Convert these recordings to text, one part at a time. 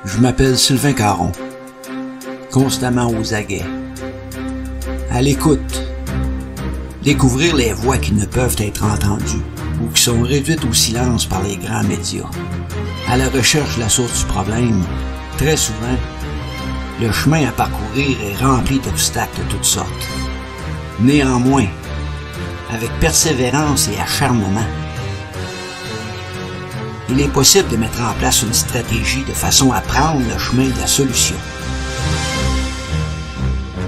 Je m'appelle Sylvain Caron, constamment aux aguets, à l'écoute, découvrir les voix qui ne peuvent être entendues ou qui sont réduites au silence par les grands médias, à la recherche de la source du problème. Très souvent, le chemin à parcourir est rempli d'obstacles de toutes sortes. Néanmoins, avec persévérance et acharnement, il est possible de mettre en place une stratégie de façon à prendre le chemin de la solution.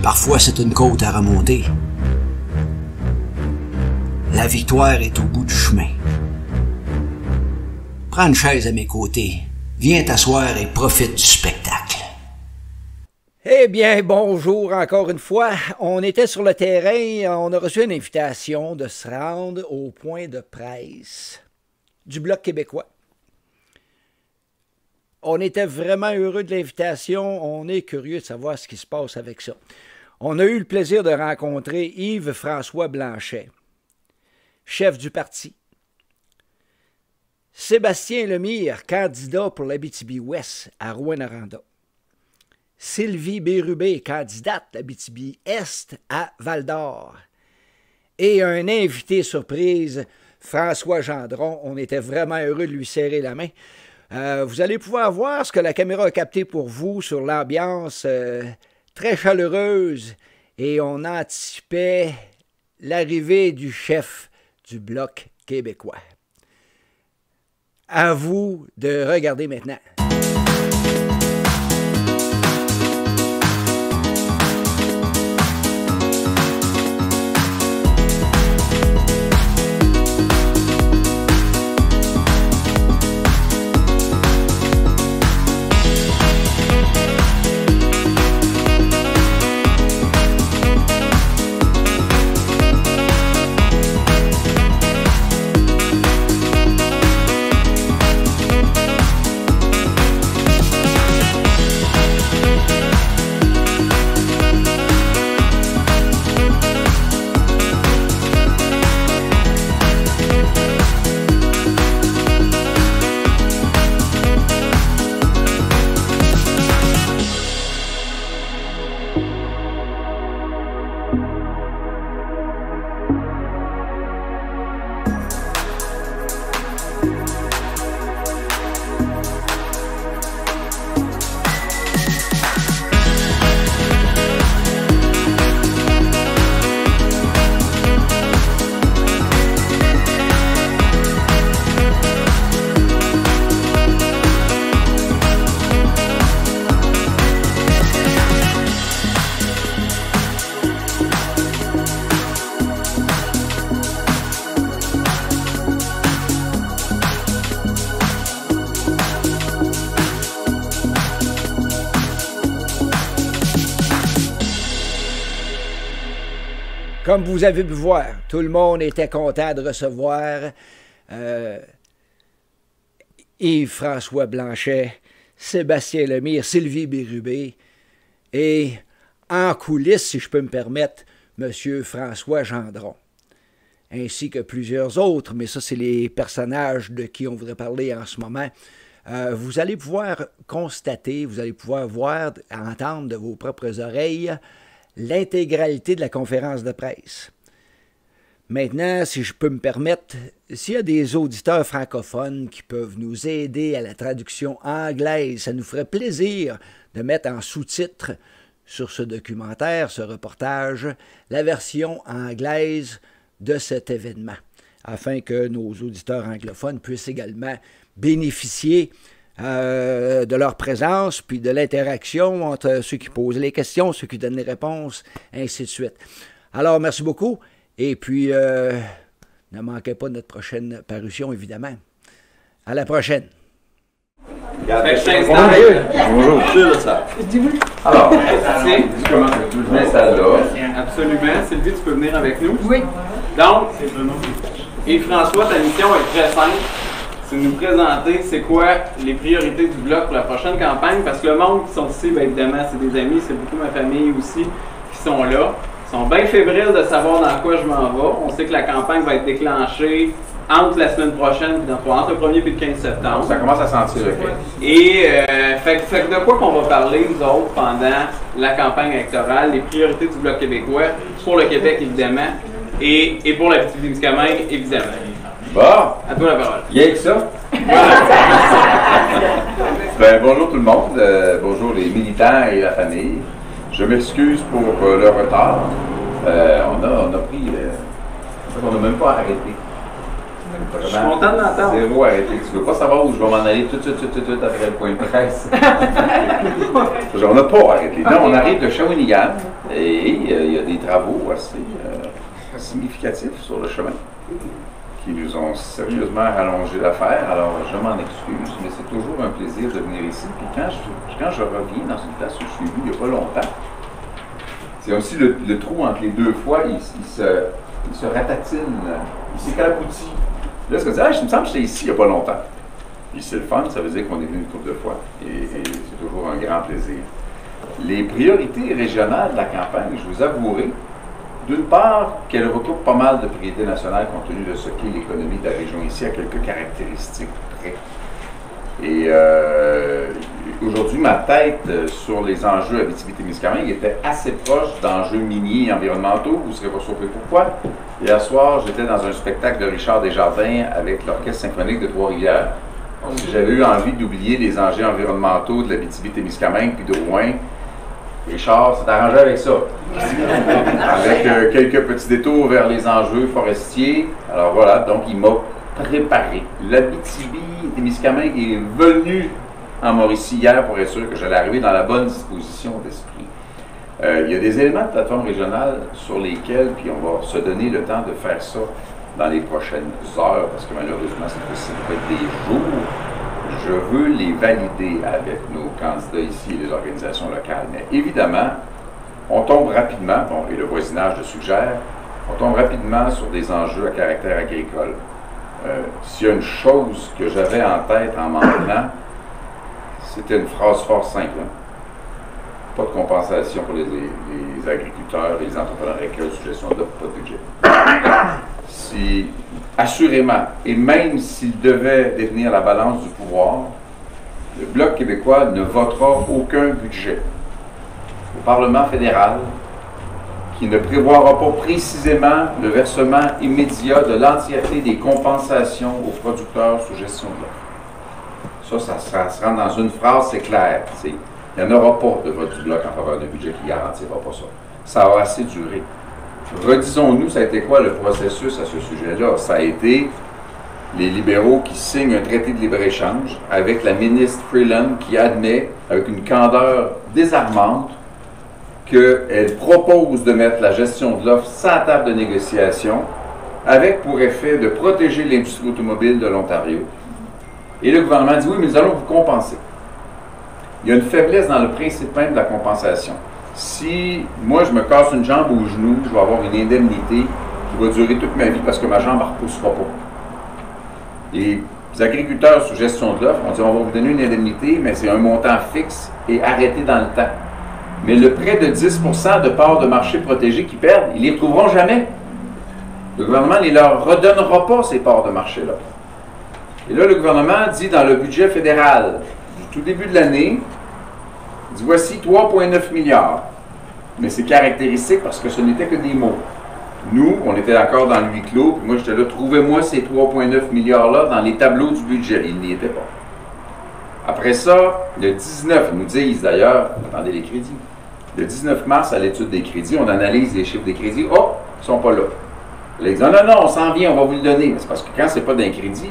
Parfois, c'est une côte à remonter. La victoire est au bout du chemin. Prends une chaise à mes côtés. Viens t'asseoir et profite du spectacle. Eh bien, bonjour encore une fois. On était sur le terrain, on a reçu une invitation de se rendre au point de presse du Bloc québécois. On était vraiment heureux de l'invitation, on est curieux de savoir ce qui se passe avec ça. On a eu le plaisir de rencontrer Yves-François Blanchet, chef du parti. Sébastien Lemire, candidat pour l'Abitibi-Ouest à Rouyn-Noranda. Sylvie Bérubé, candidate d'Abitibi-Est à Val-d'Or. Et un invité surprise, François Gendron. On était vraiment heureux de lui serrer la main. Vous allez pouvoir voir ce que la caméra a capté pour vous sur l'ambiance très chaleureuse. Et on anticipait l'arrivée du chef du Bloc québécois. À vous de regarder maintenant. Comme vous avez pu voir, tout le monde était content de recevoir Yves-François Blanchet, Sébastien Lemire, Sylvie Bérubé et, en coulisses, si je peux me permettre, M. François Gendron, ainsi que plusieurs autres, mais ça, c'est les personnages de qui on voudrait parler en ce moment. Vous allez pouvoir constater, vous allez pouvoir voir, entendre de vos propres oreilles l'intégralité de la conférence de presse. Maintenant, si je peux me permettre, s'il y a des auditeurs francophones qui peuvent nous aider à la traduction anglaise, ça nous ferait plaisir de mettre en sous-titre sur ce documentaire, ce reportage, la version anglaise de cet événement, afin que nos auditeurs anglophones puissent également bénéficier de leur présence, puis de l'interaction entre ceux qui posent les questions, ceux qui donnent les réponses, ainsi de suite. Alors, merci beaucoup, et puis ne manquez pas notre prochaine parution, évidemment. À la prochaine. Bonjour. Alors, je m'installe là. Absolument. Sylvie, tu peux venir avec nous? Oui. Donc, Yves-François, ta mission est très simple. C'est de nous présenter c'est quoi les priorités du Bloc pour la prochaine campagne, parce que le monde qui sont ici, bien évidemment, c'est des amis, c'est beaucoup ma famille aussi qui sont là. Ils sont bien fébriles de savoir dans quoi je m'en vais. On sait que la campagne va être déclenchée entre la semaine prochaine, entre le 1er et le 15 septembre. Ça commence à sentir le fait. Et fait que de quoi qu'on va parler, nous autres, pendant la campagne électorale, les priorités du Bloc québécois, pour le Québec, évidemment, et pour la Abitibi-Témiscamingue, évidemment. Bon. À toi la parole. Rien que ça. Bonjour tout le monde. Bonjour les militants et la famille. Je m'excuse pour le retard. On a pris... en fait, on n'a même pas arrêté. Je suis content d'entendre. Zéro arrêté. Tu ne veux pas savoir où je vais m'en aller tout de suite après le point de presse. On n'a pas arrêté. Non, on arrive de Shawinigan et il y a des travaux assez significatifs sur le chemin qui nous ont sérieusement rallongé l'affaire. Alors, je m'en excuse, mais c'est toujours un plaisir de venir ici. Puis quand je reviens dans une place où je suis venu il n'y a pas longtemps, c'est aussi le trou entre les deux fois, il se ratatine, il s'éclapoutit. Là, ce que je me semble que j'étais ici il n'y a pas longtemps. Puis c'est le fun, ça veut dire qu'on est venu une couple de fois. Et c'est toujours un grand plaisir. Les priorités régionales de la campagne, je vous avouerai, d'une part, qu'elle regroupe pas mal de priorités nationales compte tenu de ce qu'est l'économie de la région ici, à quelques caractéristiques près. Et aujourd'hui, ma tête sur les enjeux Abitibi-Témiscamingue était assez proche d'enjeux miniers et environnementaux. Vous ne serez pas surpris pourquoi. Hier soir, j'étais dans un spectacle de Richard Desjardins avec l'Orchestre symphonique de Trois-Rivières. Donc, si j'avais eu envie d'oublier les enjeux environnementaux de l'Abitibi-Témiscamingue puis de Rouen, Richard s'est arrangé avec ça. Avec quelques petits détours vers les enjeux forestiers. Alors voilà, donc il m'a préparé. L'Abitibi-Témiscamingue est venu en Mauricie hier pour être sûr que j'allais arriver dans la bonne disposition d'esprit. Il y a des éléments de plateforme régionale sur lesquels, puis on va se donner le temps de faire ça dans les prochaines heures, parce que malheureusement, c'est possible de des jours. Je veux les valider avec nos candidats ici et les organisations locales. Mais évidemment, on tombe rapidement, bon, et le voisinage le suggère, on tombe rapidement sur des enjeux à caractère agricole. S'il y a une chose que j'avais en tête en m'en venant, c'était une phrase fort simple. Hein? Pas de compensation pour les agriculteurs et les entrepreneurs agricoles sous gestion de pas de budget. Si, assurément, et même s'il devait détenir la balance du pouvoir, le Bloc québécois ne votera aucun budget au Parlement fédéral qui ne prévoira pas précisément le versement immédiat de l'entièreté des compensations aux producteurs sous gestion de l'offre. Ça se rend dans une phrase, c'est clair. Il n'y en aura pas de vote du Bloc en faveur d'un budget qui ne garantira pas ça. Ça a assez duré. Redisons-nous, ça a été quoi le processus à ce sujet-là? Ça a été les libéraux qui signent un traité de libre-échange avec la ministre Freeland qui admet, avec une candeur désarmante, qu'elle propose de mettre la gestion de l'offre sur la table de négociation avec pour effet de protéger l'industrie automobile de l'Ontario. Et le gouvernement dit, oui, mais nous allons vous compenser. Il y a une faiblesse dans le principe même de la compensation. Si moi je me casse une jambe au genou, je vais avoir une indemnité qui va durer toute ma vie parce que ma jambe ne repoussera pas. Les agriculteurs sous gestion de l'offre ont dit on va vous donner une indemnité, mais c'est un montant fixe et arrêté dans le temps. Mais le près de 10% de parts de marché protégées qu'ils perdent, ils ne les retrouveront jamais. Le gouvernement ne leur redonnera pas ces parts de marché-là. Et là, le gouvernement dit dans le budget fédéral du tout début de l'année, il dit voici 3,9 milliards. Mais c'est caractéristique parce que ce n'était que des mots. Nous, on était encore dans le huis clos, puis moi j'étais là, trouvez-moi ces 3,9 milliards-là dans les tableaux du budget. Ils n'y étaient pas. Après ça, le 19, ils nous disent d'ailleurs, attendez les crédits, le 19 mars, à l'étude des crédits, on analyse les chiffres des crédits, oh, ils ne sont pas là. Là, ils disent non, on s'en vient, on va vous le donner. C'est parce que quand ce n'est pas d'un crédit,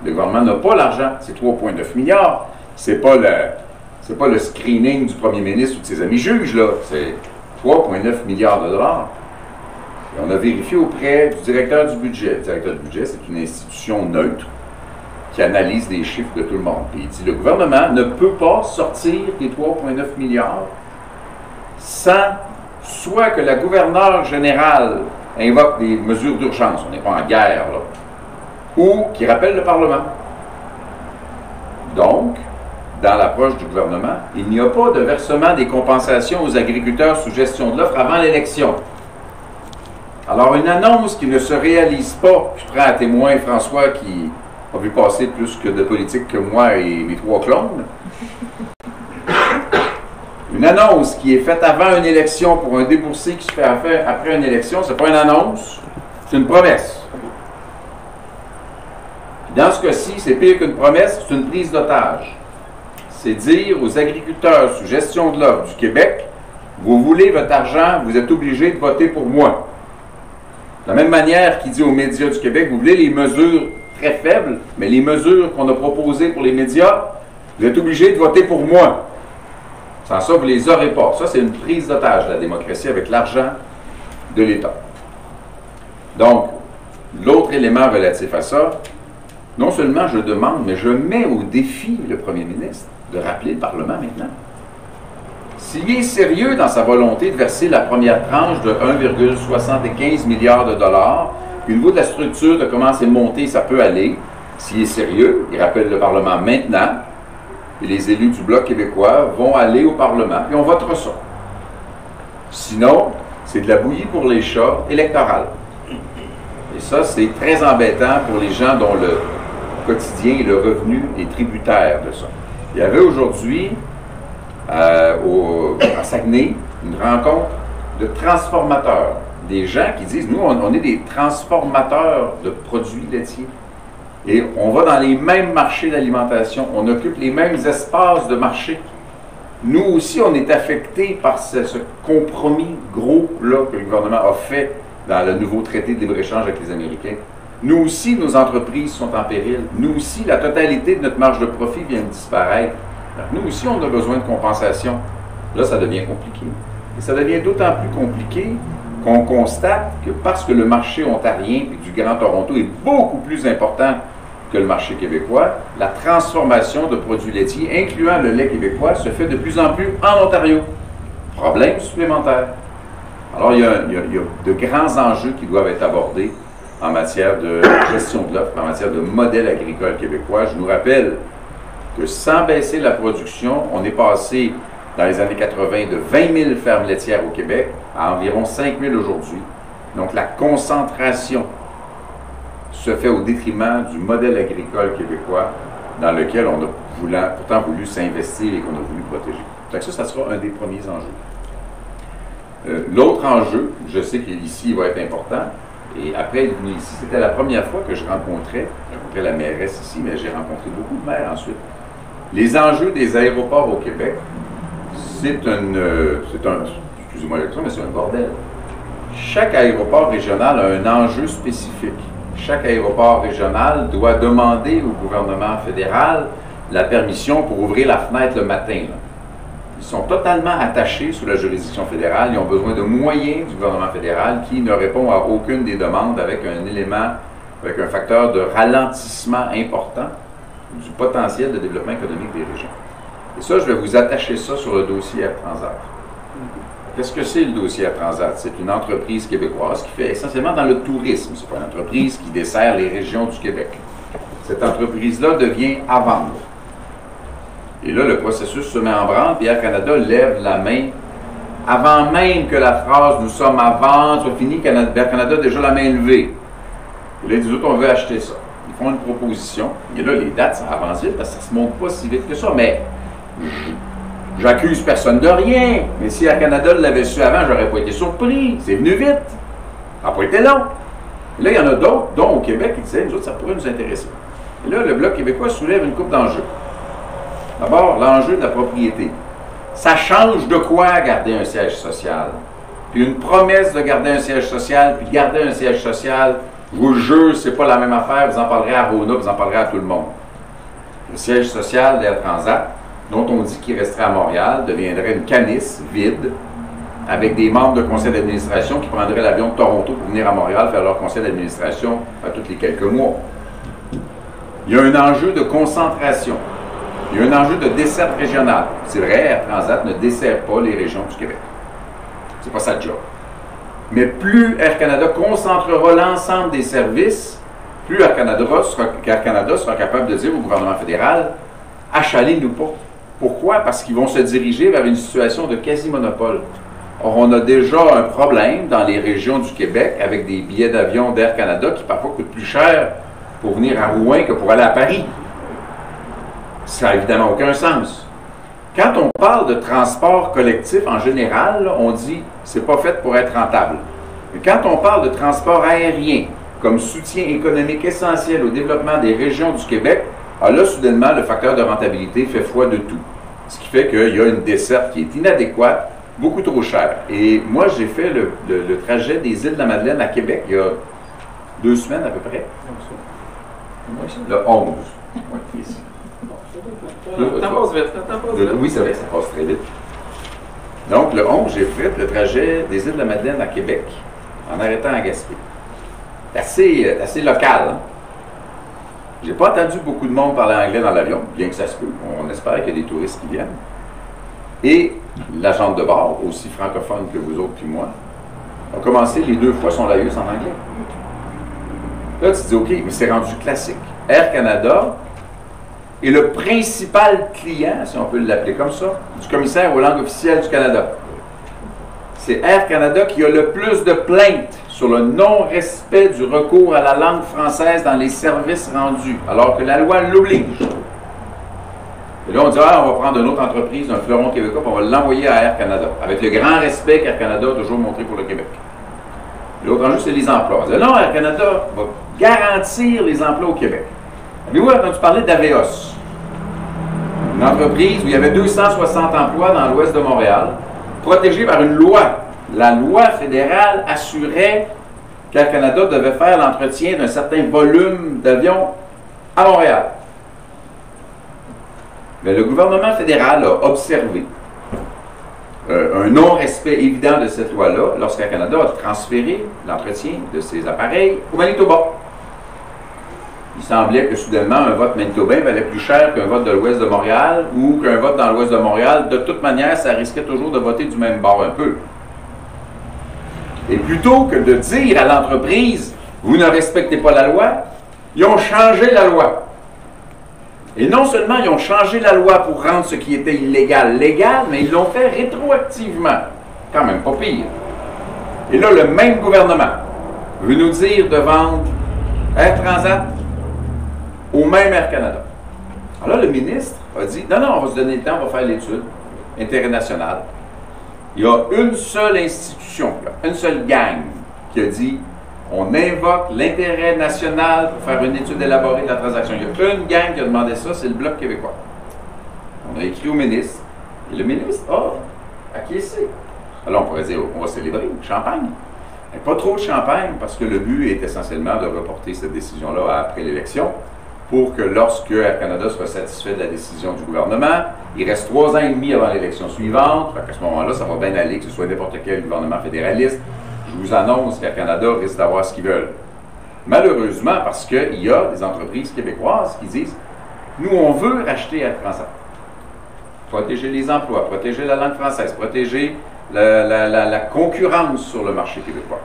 le gouvernement n'a pas l'argent, c'est 3,9 milliards. C'est pas le screening du premier ministre ou de ses amis juges, là. C'est 3,9 milliards de dollars. Et on a vérifié auprès du directeur du budget. Le directeur du budget, c'est une institution neutre qui analyse les chiffres de tout le monde. Puis il dit, le gouvernement ne peut pas sortir des 3,9 milliards sans soit que la gouverneure générale invoque des mesures d'urgence, on n'est pas en guerre, là, ou qui rappelle le Parlement. Donc, dans l'approche du gouvernement, il n'y a pas de versement des compensations aux agriculteurs sous gestion de l'offre avant l'élection. Alors, une annonce qui ne se réalise pas, je prends à témoin François qui a vu passer plus que de politique que moi et mes 3 clones. Une annonce qui est faite avant une élection pour un déboursé qui se fait après une élection, c'est pas une annonce, c'est une promesse. Dans ce cas-ci, c'est pire qu'une promesse, c'est une prise d'otage. C'est dire aux agriculteurs sous gestion de l'offre du Québec, vous voulez votre argent, vous êtes obligés de voter pour moi. De la même manière qu'il dit aux médias du Québec, vous voulez les mesures très faibles, mais les mesures qu'on a proposées pour les médias, vous êtes obligés de voter pour moi. Sans ça, vous ne les aurez pas. Ça, c'est une prise d'otage de la démocratie avec l'argent de l'État. Donc, l'autre élément relatif à ça, non seulement je demande, mais je mets au défi le premier ministre de rappeler le Parlement maintenant. S'il est sérieux dans sa volonté de verser la première tranche de 1,75 milliard de dollars, puis au niveau de la structure, de comment c'est monté, ça peut aller. S'il est sérieux, il rappelle le Parlement maintenant, et les élus du Bloc québécois vont aller au Parlement, et on votera ça. Sinon, c'est de la bouillie pour les chats électorale. Et ça, c'est très embêtant pour les gens dont le quotidien et le revenu est tributaire de ça. Il y avait aujourd'hui, à Saguenay, une rencontre de transformateurs. Des gens qui disent, nous, on est des transformateurs de produits laitiers. Et on va dans les mêmes marchés d'alimentation, on occupe les mêmes espaces de marché. Nous aussi, on est affectés par ce compromis gros-là que le gouvernement a fait dans le nouveau traité de libre-échange avec les Américains. Nous aussi, nos entreprises sont en péril. Nous aussi, la totalité de notre marge de profit vient de disparaître. Donc, nous aussi, on a besoin de compensation. Là, ça devient compliqué. Et ça devient d'autant plus compliqué qu'on constate que parce que le marché ontarien et du Grand Toronto est beaucoup plus important que le marché québécois, la transformation de produits laitiers, incluant le lait québécois, se fait de plus en plus en Ontario. Problème supplémentaire. Alors, il y a de grands enjeux qui doivent être abordés en matière de gestion de l'offre, en matière de modèle agricole québécois. Je nous rappelle que sans baisser la production, on est passé dans les années 80 de 20 000 fermes laitières au Québec à environ 5 000 aujourd'hui. Donc la concentration se fait au détriment du modèle agricole québécois dans lequel on a pourtant voulu s'investir et qu'on a voulu protéger. Donc ça sera un des premiers enjeux. L'autre enjeu, je sais qu'ici il va être important, et après il est venu ici, c'était la première fois que je rencontrais la mairesse ici, mais j'ai rencontré beaucoup de maires ensuite. Les enjeux des aéroports au Québec, excusez-moi l'expression, mais c'est un bordel. Chaque aéroport régional a un enjeu spécifique. Chaque aéroport régional doit demander au gouvernement fédéral la permission pour ouvrir la fenêtre le matin. Là. Ils sont totalement attachés sous la juridiction fédérale. Ils ont besoin de moyens du gouvernement fédéral qui ne répond à aucune des demandes avec un élément, avec un facteur de ralentissement important du potentiel de développement économique des régions. Et ça, je vais vous attacher ça sur le dossier Air Transat. Qu'est-ce que c'est le dossier Air Transat? C'est une entreprise québécoise qui fait essentiellement dans le tourisme. Ce n'est pas une entreprise qui dessert les régions du Québec. Cette entreprise-là devient à vendre. Et là, le processus se met en branle, puis Air Canada lève la main avant même que la phrase « Nous sommes à vendre » soit finie, Air Canada a déjà la main levée. Et là, ils disent « On veut acheter ça ». Ils font une proposition. Et là, les dates, ça avance vite parce que ça ne se monte pas si vite que ça. Mais j'accuse personne de rien. Mais si Air Canada l'avait su avant, je n'aurais pas été surpris. C'est venu vite. Ça n'a pas été long. Et là, il y en a d'autres, dont au Québec, qui disaient, nous autres, ça pourrait nous intéresser. Et là, le Bloc québécois soulève une couple d'enjeux. D'abord, l'enjeu de la propriété. Ça change de quoi garder un siège social? Puis une promesse de garder un siège social, puis garder un siège social, je vous le jure, c'est pas la même affaire. Vous en parlerez à Rona, vous en parlerez à tout le monde. Le siège social d'Air Transat, dont on dit qu'il resterait à Montréal, deviendrait une canisse vide, avec des membres de conseil d'administration qui prendraient l'avion de Toronto pour venir à Montréal faire leur conseil d'administration à tous les quelques mois. Il y a un enjeu de concentration. Il y a un enjeu de desserte régionale. C'est vrai, Air Transat ne dessert pas les régions du Québec. C'est pas sa job. Mais plus Air Canada concentrera l'ensemble des services, plus Air Canada sera capable de dire au gouvernement fédéral « Achalez-nous pas ». Pourquoi? Parce qu'ils vont se diriger vers une situation de quasi-monopole. Or, on a déjà un problème dans les régions du Québec avec des billets d'avion d'Air Canada qui parfois coûtent plus cher pour venir à Rouen que pour aller à Paris. Ça n'a évidemment aucun sens. Quand on parle de transport collectif en général, là, on dit c'est pas fait pour être rentable. Mais quand on parle de transport aérien comme soutien économique essentiel au développement des régions du Québec, alors là, soudainement, le facteur de rentabilité fait foi de tout. Ce qui fait qu'il y a une desserte qui est inadéquate, beaucoup trop chère. Et moi, j'ai fait le trajet des îles de la Madeleine à Québec il y a 2 semaines à peu près. Le 11. Oui, ici. Ça passe vite, Oui, c'est vrai, ça passe très vite. Donc, le 11, j'ai fait le trajet des îles de la Madeleine à Québec en arrêtant à Gaspé. C'est assez local. Hein? J'ai pas entendu beaucoup de monde parler anglais dans l'avion, bien que ça se peut. On espère qu'il y a des touristes qui viennent. Et l'agente de bord, aussi francophone que vous autres puis moi, a commencé les 2 fois son laïus en anglais. Là, tu te dis, OK, mais c'est rendu classique. Air Canada est le principal client, si on peut l'appeler comme ça, du commissaire aux langues officielles du Canada. C'est Air Canada qui a le plus de plaintes sur le non-respect du recours à la langue française dans les services rendus, alors que la loi l'oblige. Et là, on dit, on va prendre une autre entreprise, un fleuron québécois, puis on va l'envoyer à Air Canada, avec le grand respect qu'Air Canada a toujours montré pour le Québec. L'autre enjeu, c'est les emplois. On dit, non, Air Canada va garantir les emplois au Québec. Avez-vous entendu parler d'Aveos? Une entreprise où il y avait 260 emplois dans l'ouest de Montréal, protégée par une loi. La loi fédérale assurait qu'Air Canada devait faire l'entretien d'un certain volume d'avions à Montréal. Mais le gouvernement fédéral a observé un non-respect évident de cette loi-là lorsqu'Air Canada a transféré l'entretien de ses appareils au Manitoba. Il semblait que soudainement un vote manitobain valait plus cher qu'un vote de l'ouest de Montréal ou qu'un vote dans l'ouest de Montréal. De toute manière, ça risquait toujours de voter du même bord un peu. Et plutôt que de dire à l'entreprise « Vous ne respectez pas la loi », ils ont changé la loi. Et non seulement ils ont changé la loi pour rendre ce qui était illégal légal, mais ils l'ont fait rétroactivement. Quand même pas pire. Et là, le même gouvernement veut nous dire de vendre Air Transat au même Air Canada. Alors là, le ministre a dit, non, on va se donner le temps, on va faire l'étude, intérêt national. Il y a une seule institution, une seule gang qui a dit, on invoque l'intérêt national pour faire une étude élaborée de la transaction. Il y a une gang qui a demandé ça, c'est le Bloc québécois. On a écrit au ministre, et le ministre a acquiescé. Alors on pourrait dire, on va célébrer, champagne. Mais pas trop de champagne, parce que le but est essentiellement de reporter cette décision-là après l'élection, pour que lorsque Air Canada soit satisfait de la décision du gouvernement, il reste 3 ans et demi avant l'élection suivante. À ce moment-là, ça va bien aller, que ce soit n'importe quel gouvernement fédéraliste. Je vous annonce qu'Air Canada risque d'avoir ce qu'ils veulent. Malheureusement, parce qu'il y a des entreprises québécoises qui disent « Nous, on veut racheter Air Transat. Protéger les emplois, protéger la langue française, protéger la concurrence sur le marché québécois. »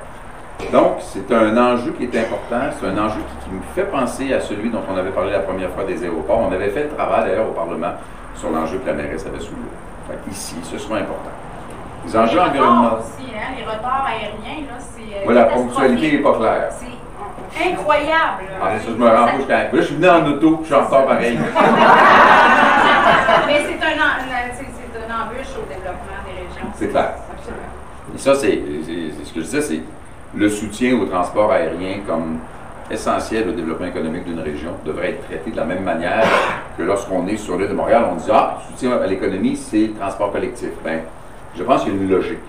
Donc, c'est un enjeu qui est important, c'est un enjeu qui me fait penser à celui dont on avait parlé la première fois des aéroports. On avait fait le travail d'ailleurs au Parlement sur l'enjeu que la mairesse avait soulevé. Ici, ce sera important. Les enjeux environnementaux. Aussi, hein, les retards aériens, là, c'est. La ponctualité n'est pas claire. C'est incroyable. Ah, ça, je me rends compte quand. Là, je suis venu en auto, je suis en retard pareil. Mais c'est un embûche au développement des régions. C'est clair. Absolument. Et ça, c'est ce que je disais, c'est le soutien au transport aérien comme essentiel au développement économique d'une région devrait être traité de la même manière que lorsqu'on est sur l'île de Montréal, on dit « Ah, soutien à l'économie, c'est le transport collectif. » Bien, je pense qu'il y a une logique.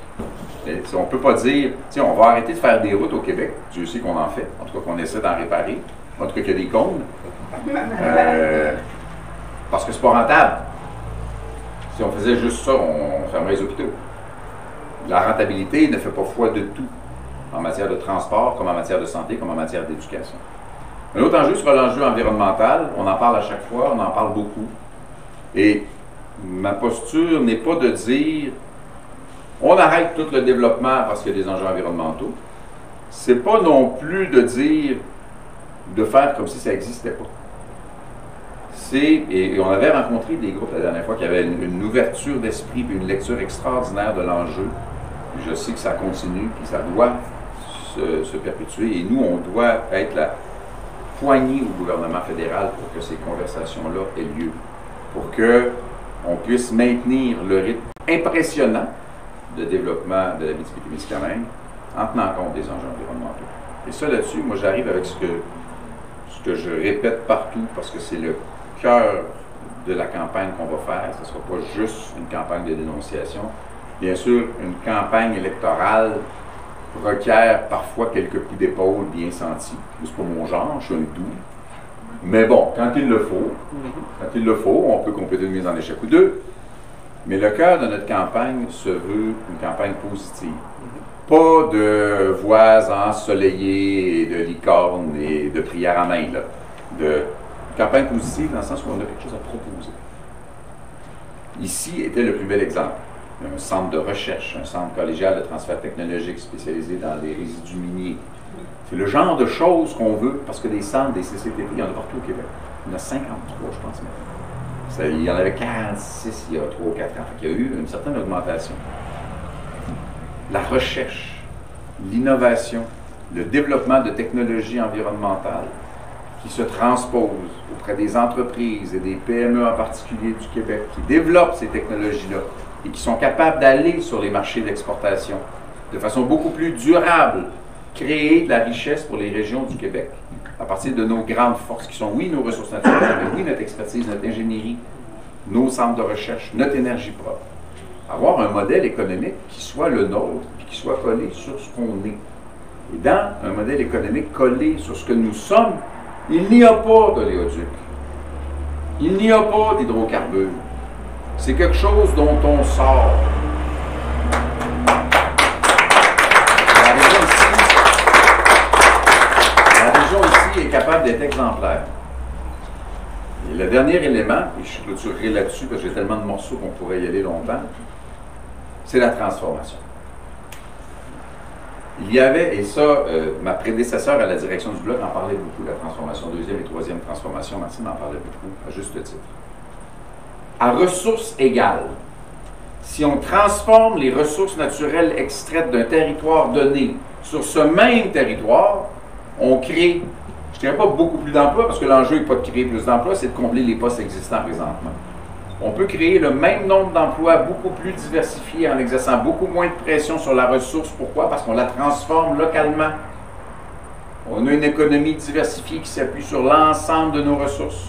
On ne peut pas dire « On va arrêter de faire des routes au Québec. » Dieu sait qu'on en fait. En tout cas, qu'on essaie d'en réparer. En tout cas, qu'il y a des cônes. Parce que c'est pas rentable. Si on faisait juste ça, on fermerait les hôpitaux. La rentabilité ne fait pas foi de tout, en matière de transport, comme en matière de santé, comme en matière d'éducation. Un autre enjeu sera l'enjeu environnemental. On en parle à chaque fois, on en parle beaucoup. Et ma posture n'est pas de dire on arrête tout le développement parce qu'il y a des enjeux environnementaux. C'est pas non plus de dire de faire comme si ça n'existait pas. Et on avait rencontré des groupes la dernière fois qui avaient une ouverture d'esprit et une lecture extraordinaire de l'enjeu. Je sais que ça continue, puis ça doit se perpétuer, et nous, on doit être la poignée au gouvernement fédéral pour que ces conversations-là aient lieu, pour qu'on puisse maintenir le rythme impressionnant de développement de l'Abitibi-Témiscamingue en tenant compte des enjeux environnementaux. Et ça, là-dessus, moi, j'arrive avec ce que je répète partout, parce que c'est le cœur de la campagne qu'on va faire. Ce ne sera pas juste une campagne de dénonciation. Bien sûr, une campagne électorale requiert parfois quelques coups d'épaule bien sentis. C'est pas mon genre, je suis un doux. Mais bon, quand il le faut, on peut compléter une mise en échec ou deux. Mais le cœur de notre campagne se veut une campagne positive. Pas de voix ensoleillées et de licornes et de prières à main. Là. De campagne positive dans le sens où on a quelque chose à proposer. Ici était le plus bel exemple. Un centre de recherche, un centre collégial de transfert technologique spécialisé dans les résidus miniers. C'est le genre de choses qu'on veut, parce que des centres, des CCTP, il y en a partout au Québec. Il y en a 53, je pense même. Il y en avait 46 il y a 3 ou 4 ans. Il y a eu une certaine augmentation. La recherche, l'innovation, le développement de technologies environnementales qui se transposent auprès des entreprises et des PME en particulier du Québec, qui développent ces technologies-là et qui sont capables d'aller sur les marchés d'exportation de façon beaucoup plus durable, créer de la richesse pour les régions du Québec, à partir de nos grandes forces qui sont, oui, nos ressources naturelles, mais oui, notre expertise, notre ingénierie, nos centres de recherche, notre énergie propre. Avoir un modèle économique qui soit le nôtre, et qui soit collé sur ce qu'on est. Et dans un modèle économique collé sur ce que nous sommes, il n'y a pas d'oléoduc. Il n'y a pas d'hydrocarbures. C'est quelque chose dont on sort. La région ici est capable d'être exemplaire. Et le dernier élément, et je clôturerai là-dessus parce que j'ai tellement de morceaux qu'on pourrait y aller longtemps, c'est la transformation. Il y avait, et ça, ma prédécesseur à la direction du Bloc en parlait beaucoup, la transformation, deuxième et troisième transformation, Martine en parlait beaucoup, à juste titre. À ressources égales, si on transforme les ressources naturelles extraites d'un territoire donné sur ce même territoire, on crée, je ne dirais pas beaucoup plus d'emplois, parce que l'enjeu n'est pas de créer plus d'emplois, c'est de combler les postes existants présentement. On peut créer le même nombre d'emplois beaucoup plus diversifiés en exerçant beaucoup moins de pression sur la ressource. Pourquoi? Parce qu'on la transforme localement. On a une économie diversifiée qui s'appuie sur l'ensemble de nos ressources.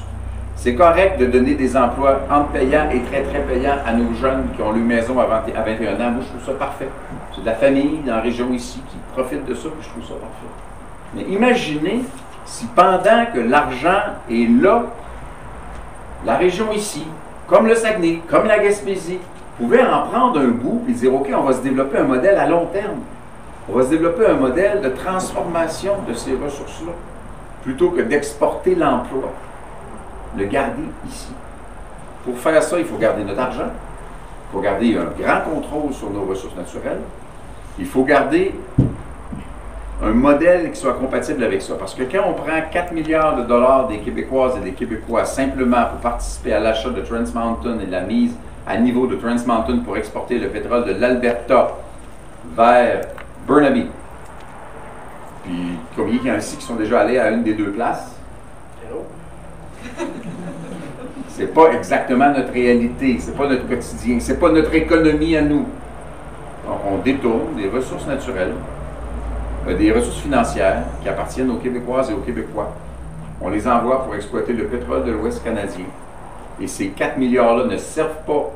C'est correct de donner des emplois entre payants et très, très payants à nos jeunes qui ont leur maison à 21 ans. Moi, je trouve ça parfait. C'est de la famille dans la région ici qui profite de ça, puis je trouve ça parfait. Mais imaginez si pendant que l'argent est là, la région ici, comme le Saguenay, comme la Gaspésie, pouvait en prendre un bout et dire, OK, on va se développer un modèle à long terme. On va se développer un modèle de transformation de ces ressources-là, plutôt que d'exporter l'emploi, le garder ici. Pour faire ça, il faut garder notre argent, il faut garder un grand contrôle sur nos ressources naturelles, il faut garder un modèle qui soit compatible avec ça. Parce que quand on prend 4 milliards de dollars des Québécoises et des Québécois simplement pour participer à l'achat de Trans Mountain et la mise à niveau de Trans Mountain pour exporter le pétrole de l'Alberta vers Burnaby, puis combien il y en a ici qui sont déjà allés à une des deux places? C'est pas exactement notre réalité, c'est pas notre quotidien, c'est pas notre économie à nous. Donc on détourne des ressources naturelles, des ressources financières qui appartiennent aux Québécoises et aux Québécois. On les envoie pour exploiter le pétrole de l'Ouest canadien. Et ces 4 milliards-là ne servent pas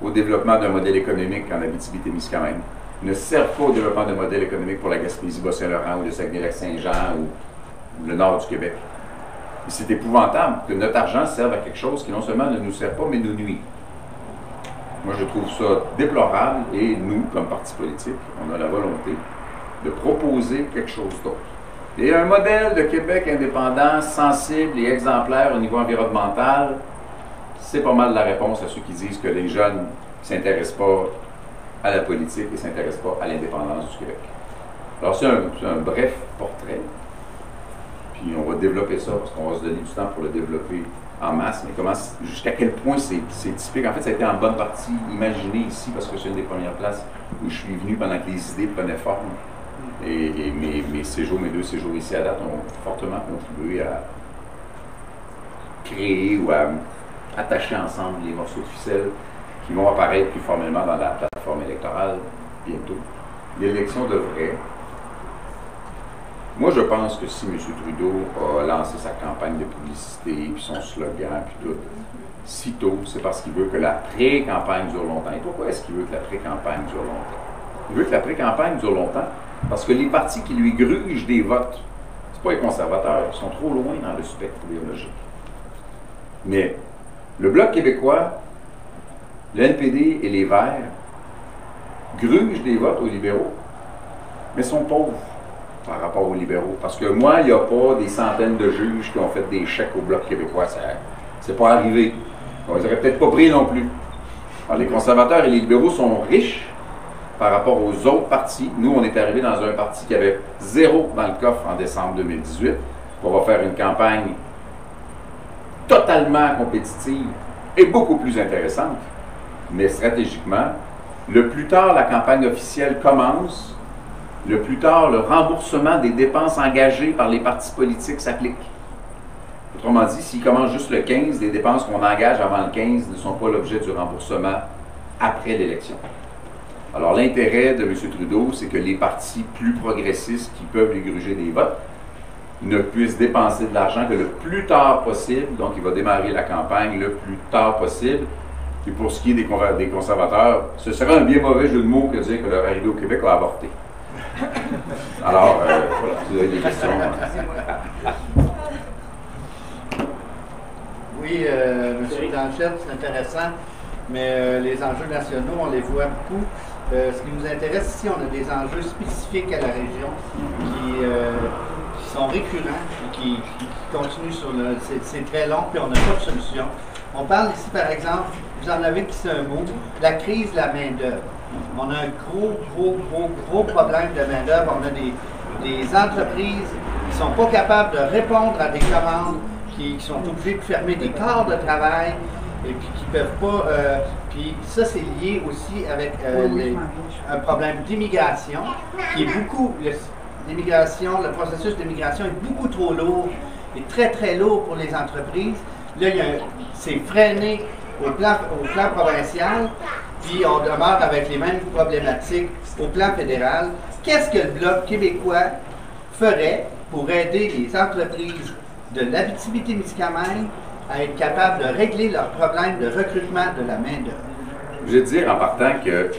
au développement d'un modèle économique en Abitibi-Témiscamingue, ne servent pas au développement d'un modèle économique pour la Gaspésie-Bas-Saint-Laurent ou le Saguenay-Lac-Saint-Jean ou le nord du Québec. Et c'est épouvantable que notre argent serve à quelque chose qui non seulement ne nous sert pas, mais nous nuit. Moi, je trouve ça déplorable et nous, comme parti politique, on a la volonté de proposer quelque chose d'autre. Et un modèle de Québec indépendant, sensible et exemplaire au niveau environnemental, c'est pas mal la réponse à ceux qui disent que les jeunes ne s'intéressent pas à la politique et ne s'intéressent pas à l'indépendance du Québec. Alors c'est un bref portrait, puis on va développer ça parce qu'on va se donner du temps pour le développer en masse, mais jusqu'à quel point c'est typique. En fait, ça a été en bonne partie imaginé ici, parce que c'est une des premières places où je suis venu pendant que les idées prenaient forme. Et mes deux séjours ici à date ont fortement contribué à créer ou à attacher ensemble les morceaux de ficelle qui vont apparaître plus formellement dans la plateforme électorale bientôt. L'élection devrait. Moi, je pense que si M. Trudeau a lancé sa campagne de publicité, puis son slogan, puis tout, si tôt, c'est parce qu'il veut que la pré-campagne dure longtemps. Et pourquoi est-ce qu'il veut que la pré-campagne dure longtemps? Il veut que la pré-campagne dure longtemps parce que les partis qui lui grugent des votes, c'est pas les conservateurs, ils sont trop loin dans le spectre idéologique. Mais le Bloc québécois, le NPD et les Verts grugent des votes aux libéraux, mais sont pauvres par rapport aux libéraux. Parce que moi, il n'y a pas des centaines de juges qui ont fait des chèques au Bloc québécois. C'est pas arrivé. Ils n'auraient peut-être pas pris non plus. Alors, les conservateurs et les libéraux sont riches par rapport aux autres partis. Nous, on est arrivé dans un parti qui avait 0 dans le coffre en décembre 2018. On va faire une campagne totalement compétitive et beaucoup plus intéressante. Mais stratégiquement, le plus tard la campagne officielle commence, le plus tard le remboursement des dépenses engagées par les partis politiques s'applique. Autrement dit, s'il commence juste le 15, les dépenses qu'on engage avant le 15 ne sont pas l'objet du remboursement après l'élection. Alors l'intérêt de M. Trudeau, c'est que les partis plus progressistes qui peuvent lui gruger des votes ne puissent dépenser de l'argent que le plus tard possible. Donc il va démarrer la campagne le plus tard possible. Et pour ce qui est des conservateurs, ce serait un bien mauvais jeu de mots que de dire que leur arrivée au Québec a avorté. Alors, voilà, si vous avez des questions. Oui, M. Blanchette, c'est intéressant, mais les enjeux nationaux, on les voit beaucoup. Ce qui nous intéresse ici, on a des enjeux spécifiques à la région qui sont récurrents et qui continuent sur le... C'est très long, puis on n'a pas de solution. On parle ici, par exemple, vous en avez dit un mot, la crise de la main-d'œuvre. On a un gros problème de main-d'œuvre. On a des entreprises qui ne sont pas capables de répondre à des commandes, qui sont obligées de fermer des quarts de travail et puis qui ne peuvent pas. Puis ça, c'est lié aussi avec un problème d'immigration qui est beaucoup. L'immigration, le processus d'immigration est beaucoup trop lourd et très lourd pour les entreprises. Là, c'est freiné au plan provincial, puis on demeure avec les mêmes problématiques au plan fédéral. Qu'est-ce que le Bloc québécois ferait pour aider les entreprises de l'Abitibi-Témiscamingue à être capables de régler leurs problèmes de recrutement de la main-d'œuvre? Je vais dire en partant que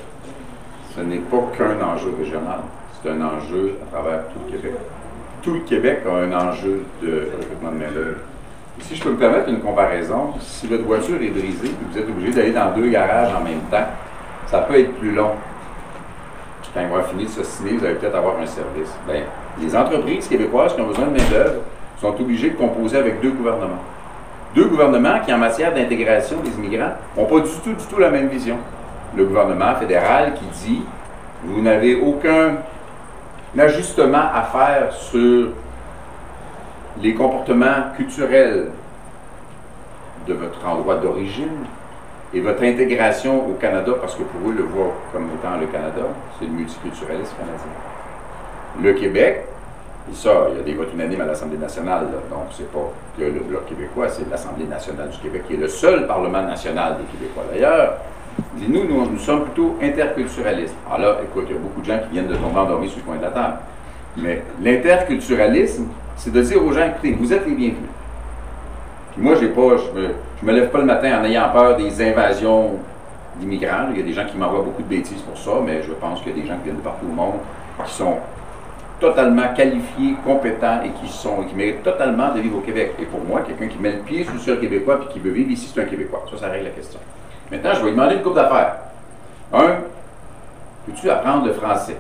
ce n'est pas qu'un enjeu régional, c'est un enjeu à travers tout le Québec. Tout le Québec a un enjeu de recrutement de main-d'œuvre. Si je peux me permettre une comparaison, si votre voiture est brisée et vous êtes obligé d'aller dans 2 garages en même temps, ça peut être plus long. Quand il va finir de s'ostiner, vous allez peut-être avoir un service. Bien, les entreprises québécoises qui ont besoin de main-d'œuvre sont obligées de composer avec 2 gouvernements. 2 gouvernements qui, en matière d'intégration des immigrants, n'ont pas du tout la même vision. Le gouvernement fédéral qui dit « Vous n'avez aucun ajustement à faire sur les comportements culturels de votre endroit d'origine et votre intégration au Canada, parce que pour eux, le voient comme étant le Canada, c'est le multiculturalisme canadien. Le Québec, et ça, il y a des votes unanimes à l'Assemblée nationale, là, donc c'est pas que le Bloc québécois, c'est l'Assemblée nationale du Québec, qui est le seul Parlement national des Québécois. D'ailleurs, nous sommes plutôt interculturalistes. Alors là, écoute, il y a beaucoup de gens qui viennent de tomber endormis sur le coin de la table. Mais l'interculturalisme, c'est de dire aux gens, écoutez, vous êtes les bienvenus. Puis moi, je me lève pas le matin en ayant peur des invasions d'immigrants. Il y a des gens qui m'envoient beaucoup de bêtises pour ça, mais je pense qu'il y a des gens qui viennent de partout au monde qui sont totalement qualifiés, compétents et qui méritent totalement de vivre au Québec. Et pour moi, quelqu'un qui met le pied sur le sol québécois et qui veut vivre ici, c'est un Québécois. Ça règle la question. Maintenant, je vais lui demander une couple d'affaires. Peux-tu apprendre le français?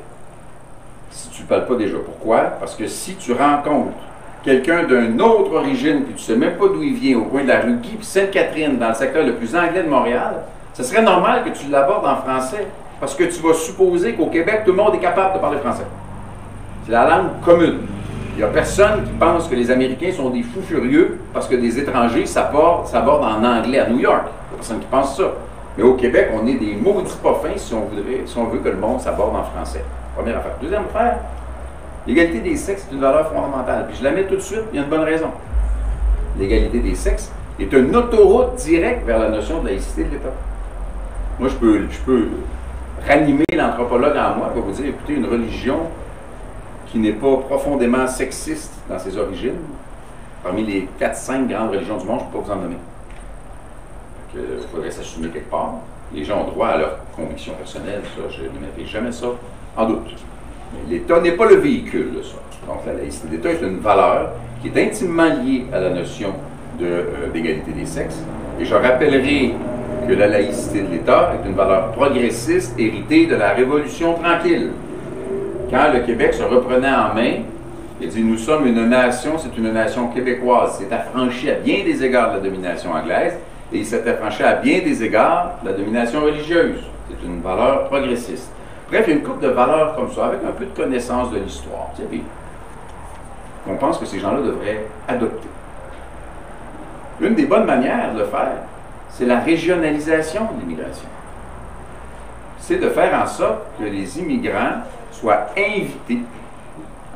Si tu ne parles pas déjà. Pourquoi? Parce que si tu rencontres quelqu'un d'une autre origine, puis tu ne sais même pas d'où il vient, au coin de la rue Guy puis Sainte-Catherine, dans le secteur le plus anglais de Montréal, ce serait normal que tu l'abordes en français, parce que tu vas supposer qu'au Québec, tout le monde est capable de parler français. C'est la langue commune. Il n'y a personne qui pense que les Américains sont des fous furieux parce que des étrangers s'abordent en anglais à New York. Il n'y a personne qui pense ça. Mais au Québec, on est des maudits pas fins si on veut que le monde s'aborde en français. Première affaire. Deuxième affaire, l'égalité des sexes est une valeur fondamentale. Puis je la mets tout de suite, il y a une bonne raison. L'égalité des sexes est une autoroute directe vers la notion de laïcité de l'État. Moi, je peux ranimer l'anthropologue en moi pour vous dire, écoutez, une religion qui n'est pas profondément sexiste dans ses origines, parmi les 4-5 grandes religions du monde, je ne peux pas vous en nommer. Il faudrait s'assumer quelque part. Les gens ont droit à leur conviction personnelle, ça, je ne mettrai jamais ça en doute. Mais l'État n'est pas le véhicule de ça. Donc la laïcité de l'État est une valeur qui est intimement liée à la notion d'égalité des sexes. Et je rappellerai que la laïcité de l'État est une valeur progressiste héritée de la Révolution tranquille. Quand le Québec se reprenait en main, il dit « Nous sommes une nation, c'est une nation québécoise. » Il s'est affranchi à bien des égards de la domination anglaise et il s'est affranchi à bien des égards de la domination religieuse. C'est une valeur progressiste. Bref, il y a une couple de valeurs comme ça, avec un peu de connaissance de l'histoire. Tu sais, on pense que ces gens-là devraient adopter. Une des bonnes manières de le faire, c'est la régionalisation de l'immigration. C'est de faire en sorte que les immigrants soient invités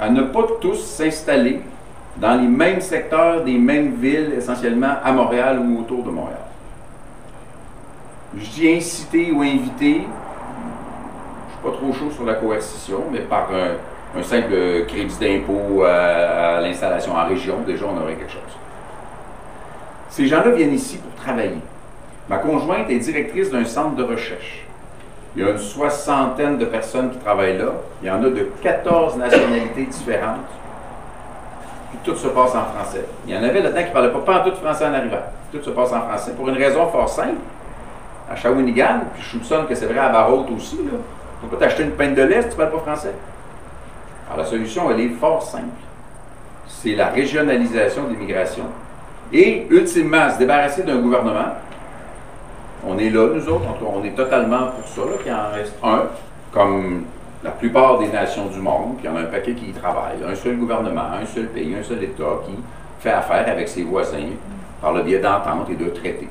à ne pas tous s'installer dans les mêmes secteurs des mêmes villes, essentiellement à Montréal ou autour de Montréal. Je dis inciter ou inviter, je ne suis pas trop chaud sur la coercition, mais par un simple crédit d'impôt à l'installation en région, déjà on aurait quelque chose. Ces gens-là viennent ici pour travailler. Ma conjointe est directrice d'un centre de recherche. Il y a une 60aine de personnes qui travaillent là. Il y en a de 14 nationalités différentes. Puis tout se passe en français. Il y en avait là-dedans qui ne parlaient pas en tout français en arrivant. Tout se passe en français pour une raison fort simple. À Shawinigan, puis je soupçonne que c'est vrai à Barrault aussi, là. Tu ne peux pas t'acheter une pinte de lait si tu ne parles pas français. Alors la solution, elle est fort simple. C'est la régionalisation de l'immigration. Et, ultimement, se débarrasser d'un gouvernement. On est là, nous autres, on est totalement pour ça, là, qu'il en reste un, comme la plupart des nations du monde, puis il y en a un paquet qui y travaille. Un seul gouvernement, un seul pays, un seul État qui fait affaire avec ses voisins par le biais d'ententes et de traités.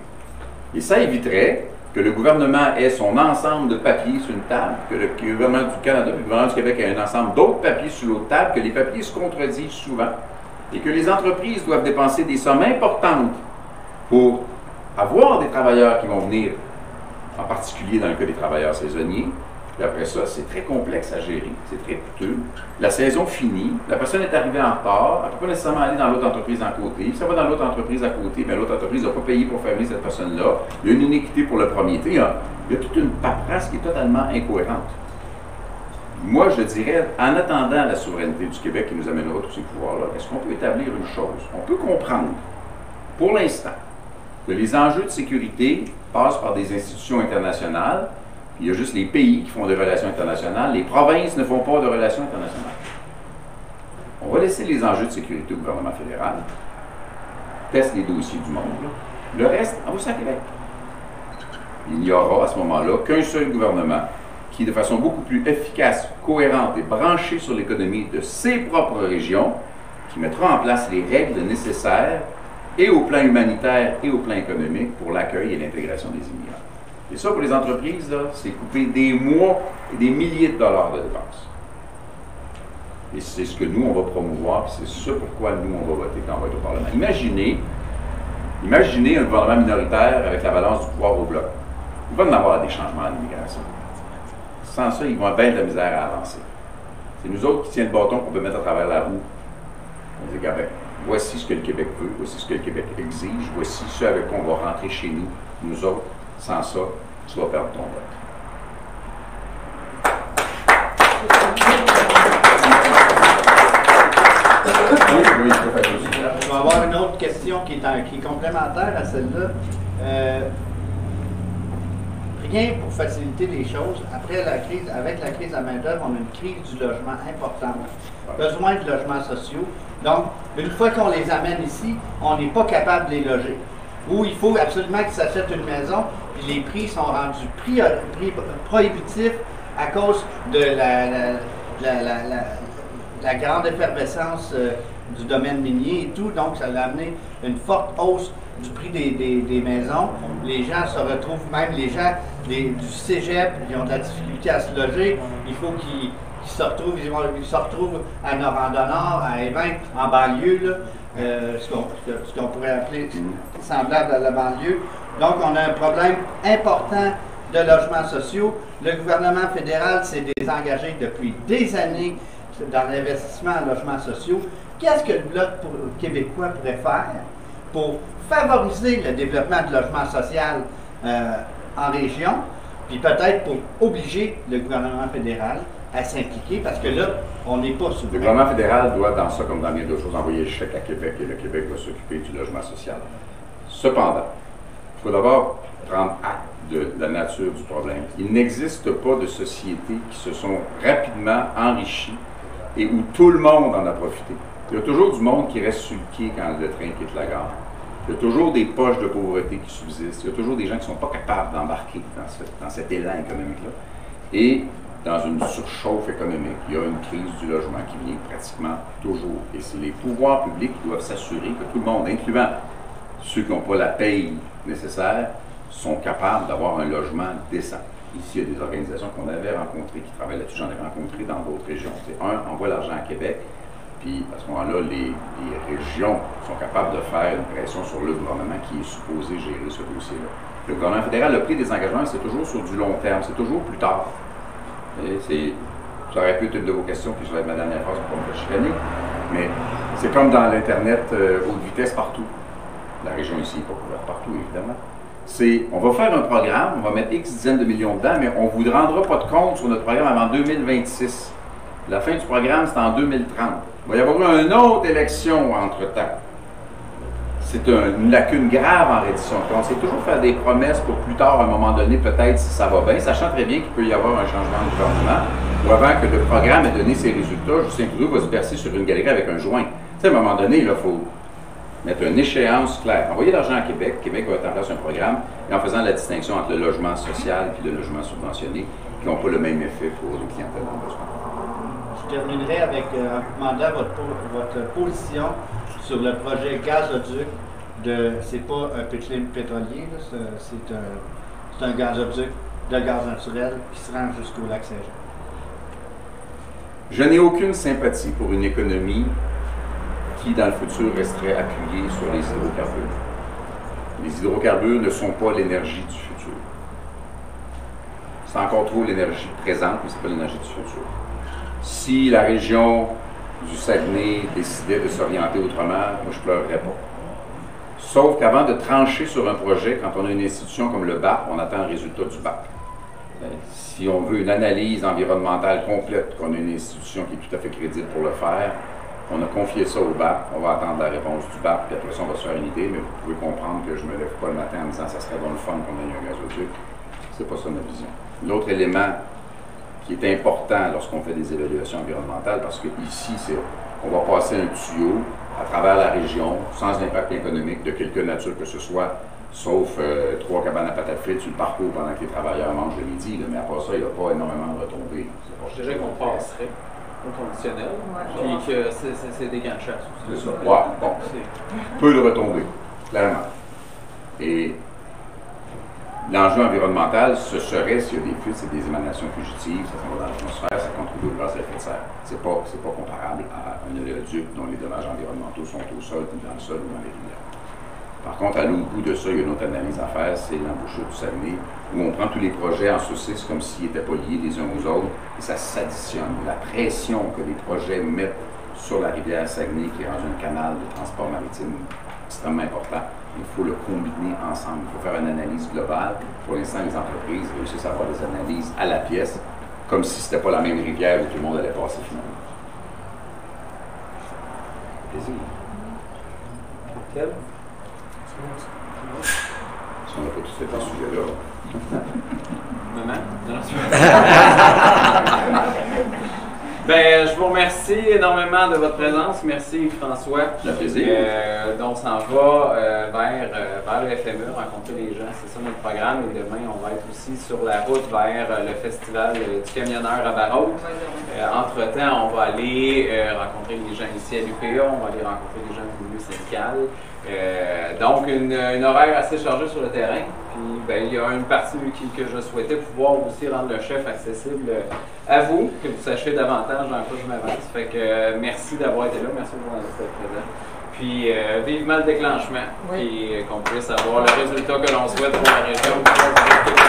Et ça éviterait que le gouvernement ait son ensemble de papiers sur une table, que le gouvernement du Canada et le gouvernement du Québec ait un ensemble d'autres papiers sur l'autre table, que les papiers se contredisent souvent, et que les entreprises doivent dépenser des sommes importantes pour avoir des travailleurs qui vont venir, en particulier dans le cas des travailleurs saisonniers. Puis après ça, c'est très complexe à gérer, c'est très coûteux. La saison finit, la personne est arrivée en retard, elle ne peut pas nécessairement aller dans l'autre entreprise à côté. Si ça va dans l'autre entreprise à côté, bien l'autre entreprise n'a pas payé pour faire venir cette personne-là. Il y a une inéquité pour le premier. Il y a toute une paperasse qui est totalement incohérente. Moi, je dirais, en attendant la souveraineté du Québec qui nous amènera tous ces pouvoirs-là, est-ce qu'on peut établir une chose? On peut comprendre, pour l'instant, que les enjeux de sécurité passent par des institutions internationales. Il y a juste les pays qui font des relations internationales. Les provinces ne font pas de relations internationales. On va laisser les enjeux de sécurité au gouvernement fédéral. Teste les dossiers du monde. Là. Le reste, on va ça à Québec. Il n'y aura à ce moment-là qu'un seul gouvernement qui, de façon beaucoup plus efficace, cohérente et branchée sur l'économie de ses propres régions, qui mettra en place les règles nécessaires et au plan humanitaire et au plan économique pour l'accueil et l'intégration des immigrants. Et ça, pour les entreprises, c'est couper des mois et des milliers de dollars de dépenses. Et c'est ce que nous, on va promouvoir, puis c'est ce pourquoi nous, on va voter quand on va être au Parlement. Imaginez un gouvernement minoritaire avec la balance du pouvoir au bloc. Il va y en avoir des changements à l'immigration. Sans ça, ils vont avoir bien de la misère à avancer. C'est nous autres qui tiennent le bâton qu'on peut mettre à travers la roue. On dit, ben, voici ce que le Québec veut, voici ce que le Québec exige, voici ce avec quoi on va rentrer chez nous, nous autres. Sans ça, tu vas perdre ton vote. On va avoir une autre question qui est complémentaire à celle-là. Rien pour faciliter les choses. Après la crise, avec la crise de la main-d'œuvre, on a une crise du logement importante. Besoin de logements sociaux. Donc, une fois qu'on les amène ici, on n'est pas capable de les loger. Ou il faut absolument qu'ils s'achètent une maison, puis les prix sont rendus prohibitifs à cause de la grande effervescence du domaine minier et tout, donc ça a amené une forte hausse du prix des maisons. Les gens se retrouvent, même les gens du cégep, ils ont de la difficulté à se loger. Il faut qu'ils se retrouvent à Noranda-Nord, à Évin, en banlieue, là, ce qu'on pourrait appeler semblable à la banlieue. Donc, on a un problème important de logements sociaux. Le gouvernement fédéral s'est désengagé depuis des années dans l'investissement en logements sociaux. Qu'est-ce que le Bloc québécois pourrait faire pour favoriser le développement de logement social en région, puis peut-être pour obliger le gouvernement fédéral à s'impliquer, parce que là, on n'est pas souverain. Le gouvernement fédéral doit, dans ça comme dans bien d'autres choses, envoyer le chèque à Québec, et le Québec va s'occuper du logement social. Cependant, il faut d'abord prendre acte de la nature du problème. Il n'existe pas de sociétés qui se sont rapidement enrichies et où tout le monde en a profité. Il y a toujours du monde qui reste sur le quai quand le train quitte la gare. Il y a toujours des poches de pauvreté qui subsistent. Il y a toujours des gens qui ne sont pas capables d'embarquer dans cet élan économique-là. Et dans une surchauffe économique, il y a une crise du logement qui vient pratiquement toujours. Et c'est les pouvoirs publics qui doivent s'assurer que tout le monde, incluant ceux qui n'ont pas la paye nécessaire, sont capables d'avoir un logement décent. Ici, il y a des organisations qu'on avait rencontrées qui travaillent là-dessus, j'en ai rencontré dans d'autres régions. C'est envoie l'argent à Québec, puis à ce moment-là, les régions sont capables de faire une pression sur le gouvernement qui est supposé gérer ce dossier-là. Le gouvernement fédéral a pris des engagements, c'est toujours sur du long terme, c'est toujours plus tard. Ça aurait pu être une de vos questions, puis je vais être ma dernière phrase pour me faire chicaner, mais c'est comme dans l'Internet haute vitesse partout. La région ici n'est pas couverte partout, évidemment. On va faire un programme, on va mettre X dizaines de millions dedans, mais on ne vous rendra pas de compte sur notre programme avant 2026. La fin du programme, c'est en 2030. Il va y avoir une autre élection entre-temps. C'est une lacune grave en reddition de compte. C'est toujours faire des promesses pour plus tard, à un moment donné, peut-être si ça va bien, sachant très bien qu'il peut y avoir un changement de gouvernement, ou avant que le programme ait donné ses résultats, Justin Trudeau va se percer sur une galerie avec un joint. Tu sais, à un moment donné, il faut mettre une échéance claire. Envoyer l'argent à Québec, Québec va mettre en place un programme, et en faisant la distinction entre le logement social et le logement subventionné, qui n'ont pas le même effet pour les clientèles en besoin. Je terminerai avec en demandant votre position sur le projet gazoduc c'est pas un pipeline pétrolier, c'est un gazoduc de gaz naturel qui se rend jusqu'au lac Saint-Jean. Je n'ai aucune sympathie pour une économie qui, dans le futur, resterait appuyée sur les hydrocarbures. Les hydrocarbures ne sont pas l'énergie du futur. C'est encore trop l'énergie présente, mais ce n'est pas l'énergie du futur. Si la région du Saguenay décidait de s'orienter autrement, moi je ne pleurerais pas. Sauf qu'avant de trancher sur un projet, quand on a une institution comme le BAP, on attend le résultat du BAP. Si on veut une analyse environnementale complète, qu'on a une institution qui est tout à fait crédible pour le faire, on a confié ça au BAP, on va attendre la réponse du BAP, puis après ça, on va se faire une idée, mais vous pouvez comprendre que je ne me lève pas le matin en me disant ça serait bon le fun qu'on ait un gazoduc. C'est pas ça ma vision. L'autre élément qui est important lorsqu'on fait des évaluations environnementales, parce que ici, on va passer un tuyau à travers la région, sans impact économique de quelque nature que ce soit, sauf 3 cabanes à patates frites sur le parcours pendant que les travailleurs mangent le midi, là, mais à part ça, il n'y a pas énormément de retombées. Je dirais qu'on passerait au conditionnel, puis que c'est des gants de chasse. C'est ça. Ouais, bon. Peu de retombées, clairement. Et l'enjeu environnemental, ce serait, s'il y a des fuites, c'est des émanations fugitives, ça s'en va dans l'atmosphère, ça contribue au gaz à effet de serre. C'est pas comparable à un oléoduc dont les dommages environnementaux sont au sol, ou dans le sol, ou dans les rivières. Par contre, à l'autre bout de ça, il y a une autre analyse à faire, c'est l'embouchure du Saguenay, où on prend tous les projets en saucisse comme s'ils n'étaient pas liés les uns aux autres, et ça s'additionne. La pression que les projets mettent sur la rivière Saguenay, qui est rendue un canal de transport maritime extrêmement important, il faut le combiner ensemble. Il faut faire une analyse globale. Pour l'instant, les entreprises réussissent à avoir des analyses à la pièce, comme si ce n'était pas la même rivière où tout le monde allait passer finalement. Plaisir. Quel? Si on n'a pas tout fait dans ce sujet-là. Maman? Non, Ben, je vous remercie énormément de votre présence. Merci François. Un plaisir. Donc, on s'en va vers le FME, rencontrer les gens. C'est ça notre programme. Et demain, on va être aussi sur la route vers le festival du camionneur à Barrault. Entre-temps, on va aller rencontrer les gens ici à l'UPA. On va aller rencontrer les gens du milieu syndical. Donc, une horaire assez chargée sur le terrain. Puis, ben, il y a une partie que je souhaitais pouvoir aussi rendre le chef accessible à vous, que vous sachiez davantage dans quoi je m'avance. Fait que merci d'avoir été là, merci de vous être présent. Puis, vivement le déclenchement, et qu'on puisse avoir le résultat que l'on souhaite pour la région.